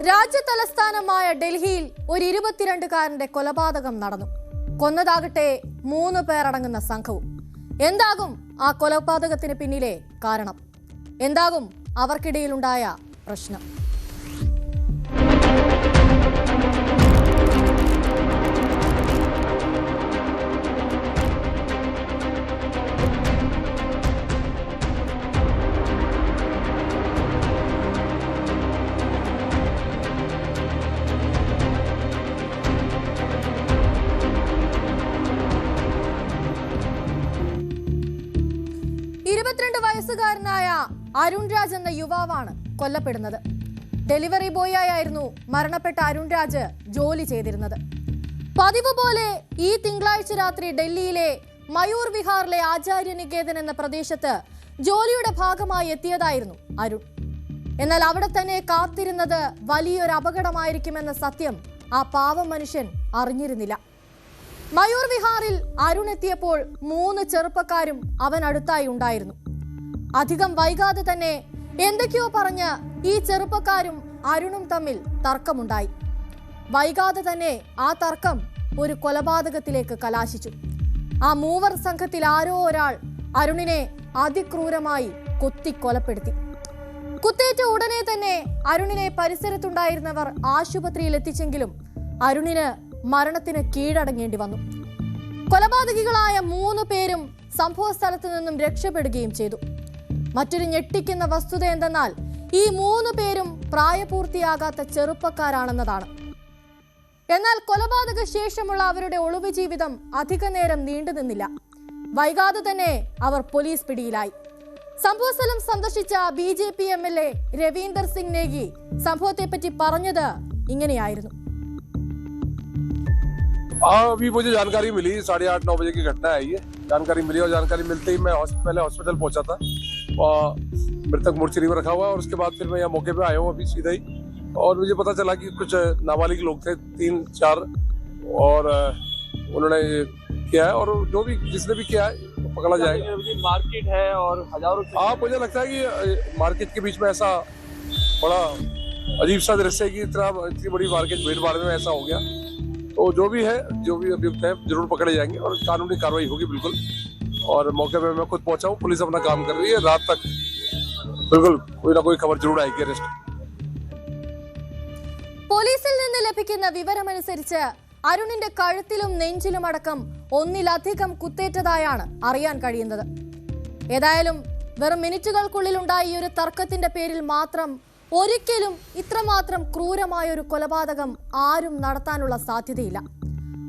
രാജ്യതലസ്ഥാനമായ ഡൽഹിയിൽ ഒരു 22-കാരന്റെ കൊലപാതകം നടന്നു. കൊന്നതാകട്ടെ 3 പേരടങ്ങുന്ന സംഘവും. എന്താകും ആ കൊലപാതകത്തിന് പിന്നിലെ കാരണം? എന്താകും അവർക്കിടയിലുണ്ടായ പ്രശ്നം? വയസ്സുകാരനായ അരുൺ രാജ് എന്ന യുവാവാണ് കൊല്ലപ്പെടുന്നത്. ഡെലിവറി ബോയായിരുന്നു മരണപ്പെട്ട അരുൺ രാജ് ജോലി ചെയ്തിരുന്നത്. പതിവ് പോലെ ഈ തിങ്കളാഴ്ച രാത്രി ഡൽഹിയിലെ മയൂർ വിഹാറിലെ ആചാര്യനികേതൻ എന്ന പ്രദേശത്ത് ജോലിയുടെ ഭാഗമായി എത്തിയതായിരുന്നു അരുൺ. എന്നാൽ അവിടെ തന്നെ കാത്തിരുന്നത് വലിയൊരു അപകടമായിരിക്കുമെന്ന സത്യം ആ പാവം മനുഷ്യൻ അറിഞ്ഞിരുന്നില്ല. മയൂർ വിഹാറിൽ അരുൺ എത്തിയപ്പോൾ 3 ചെറുപ്പക്കാരും അവനടുത്തായി ഉണ്ടായിരുന്നു. അധികം വൈകാതെ തന്നെ എന്തൊക്കെയോ പറഞ്ഞ് ഈ ചെറുപ്പക്കാരും അരുണും തമ്മിൽ തർക്കമുണ്ടായി. വൈകാതെ തന്നെ ആ തർക്കം ഒരു കൊലപാതകത്തിലേക്ക് കലാശിച്ചു. ആ 3 സംഘത്തിൽ ആരോ ഒരാൾ അരുണിനെ അതിക്രൂരമായി കൊലപ്പെടുത്തി. കുത്തേറ്റ ഉടനെ തന്നെ അരുണിനെ പരിസരത്തുണ്ടായിരുന്നവർ ആശുപത്രിയിൽ എത്തിച്ചെങ്കിലും അരുണിന് മരണത്തിന് കീഴടങ്ങേണ്ടി വന്നു. കൊലപാതകികളായ 3 പേരും സംഭവ സ്ഥലത്ത് നിന്നും രക്ഷപ്പെടുകയും ചെയ്തു. മറ്റൊരു ഞെട്ടിക്കുന്ന വസ്തുത എന്തെന്നാൽ ഈ 3 പേരും പ്രായപൂർത്തിയാകാത്ത ചെറുപ്പക്കാരാണെന്നതാണ്. എന്നാൽ കൊലപാതക ശേഷമുള്ള അവരുടെ ഒളിവ് ജീവിതം അധിക നേരം നീണ്ടുനിന്നില്ല. വൈകാതെ തന്നെ അവർ പോലീസ് പിടിയിലായി. സംഭവസ്ഥലം സന്ദർശിച്ച BJP MLA രവീന്ദർ സിംഗ് നേഗി സംഭവത്തെപ്പറ്റി പറഞ്ഞത് ഇങ്ങനെയായിരുന്നു. अभी मुझे जानकारी मिली 8:30-9 बजे की घटना है ये। जानकारी मिली और जानकारी मिलते ही मैं पहले हॉस्पिटल पहुंचा था और मृतक मोर्चरी में रखा हुआ और उसके बाद फिर मैं यहाँ मौके पे आया हूँ अभी सीधा ही। और मुझे पता चला कि कुछ नाबालिग लोग थे 3-4 और उन्होंने किया है और जो भी जिसने भी किया है पकड़ा जाएगा। मार्केट है और हजारों मुझे लगता है कि मार्केट के बीच में ऐसा बड़ा अजीब सा दृश्य है कि इतनी बड़ी मार्केट भीड़ भाड़ में ऐसा हो गया। तो जो भी अभियुक्त है जरूर पकड़े जाएंगे और कानूनी कार्रवाई होगी बिल्कुल। और मौके पे मैं खुद पहुंचा हूँ, पुलिस अपना काम कर रही है। रात तक बिल्कुल कोई ना कोई खबर जरूर आएगी अरेस्ट। പോലീസിൽ നിന്ന് ലഭിക്കുന്ന വിവരമനുസരിച്ച് അരുണിന്റെ കഴുത്തിലും നെഞ്ചിലും അടക്കം 1-ലധികം കുത്തേറ്റതായാണ് അറിയാൻ കഴിയുന്നത്. ഏതായാലും വെറും മിനിറ്റുകൾക്കുള്ളിൽ ഉണ്ടായ ഈ ഒരു തർക്കത്തിന്റെ പേരിൽ മാത്രം ഒരിക്കലും ഇത്രമാത്രം ക്രൂരമായ ഒരു കൊലപാതകം ആരും നടത്താനുള്ള സാധ്യതയില്ല.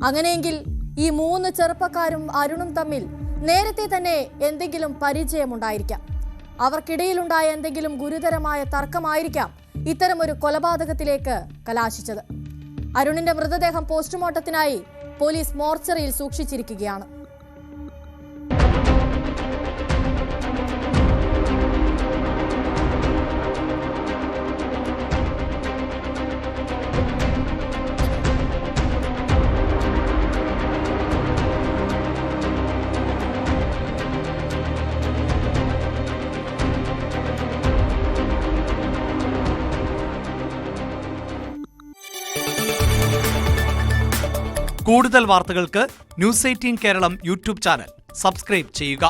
അങ്ങനെയെങ്കിൽ ഈ 3 ചെറുപ്പക്കാരും അരുണും തമ്മിൽ നേരത്തെ തന്നെ എന്തെങ്കിലും പരിചയമുണ്ടായിരിക്കാം. അവർക്കിടയിലുണ്ടായ എന്തെങ്കിലും ഗുരുതരമായ തർക്കമായിരിക്കാം ഇത്തരമൊരു കൊലപാതകത്തിലേക്ക് കലാശിച്ചത്. അരുണിന്റെ മൃതദേഹം പോസ്റ്റ്മോർട്ടത്തിനായി പോലീസ് മോർച്ചറിയിൽ സൂക്ഷിച്ചിരിക്കുകയാണ്. കൂടുതൽ വാർത്തകൾക്ക് News 18 Keralam YouTube channel subscribe ചെയ്യുക.